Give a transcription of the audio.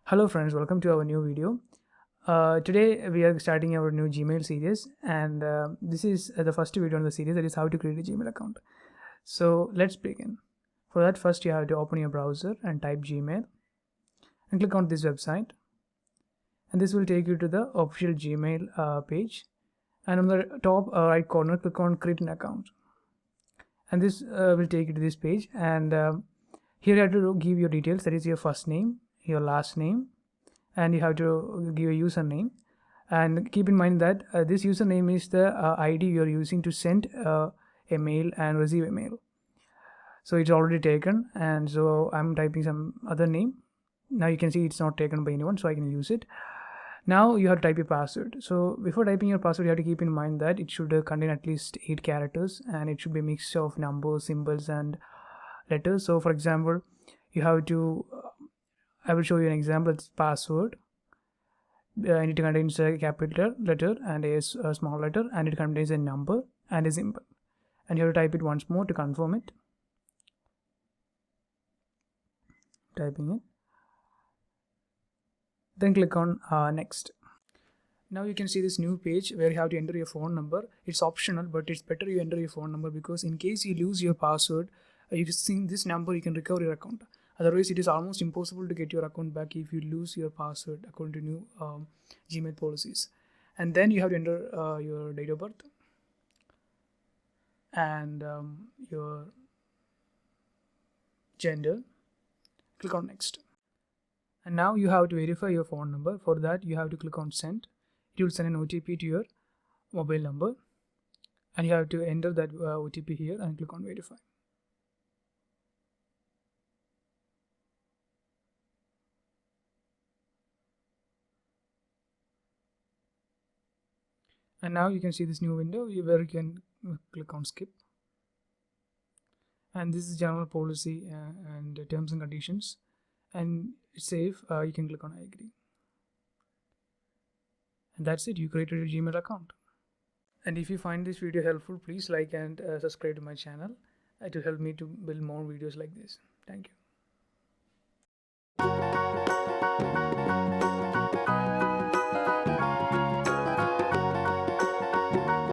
Hello friends, welcome to our new video. Today we are starting our new Gmail series, and this is the first video in the series, that is how to create a Gmail account. So let's begin. For that, first you have to open your browser and type Gmail and click on this website, and this will take you to the official Gmail page, and on the top right corner click on create an account, and this will take you to this page. And here you have to give your details, that is your first name, your last name, and you have to give a username. And keep in mind that this username is the ID you're using to send a mail and receive a mail. So it's already taken, and so I'm typing some other name. Now you can see it's not taken by anyone, so I can use it. Now you have to type your password. So before typing your password, you have to keep in mind that it should contain at least 8 characters, and it should be a mix of numbers, symbols, and letters. So for example, you have to I will show you an example. It's password, and it contains a capital letter and a small letter, and it contains a number and a symbol, and you have to type it once more to confirm it. Typing it, then click on next. Now you can see this new page where you have to enter your phone number. It's optional, but it's better you enter your phone number, because in case you lose your password, using this number you can recover your account. Otherwise it is almost impossible to get your account back if you lose your password according to new Gmail policies. And then you have to enter your date of birth and your gender. Click on next. And now you have to verify your phone number. For that you have to click on send. It will send an OTP to your mobile number, and you have to enter that OTP here and click on verify. And now you can see this new window where you can click on skip, and this is general policy and terms and conditions, and it's safe. You can click on I agree, and that's it. You created your Gmail account. And if you find this video helpful, please like and subscribe to my channel. It will help me to build more videos like this. Thank you.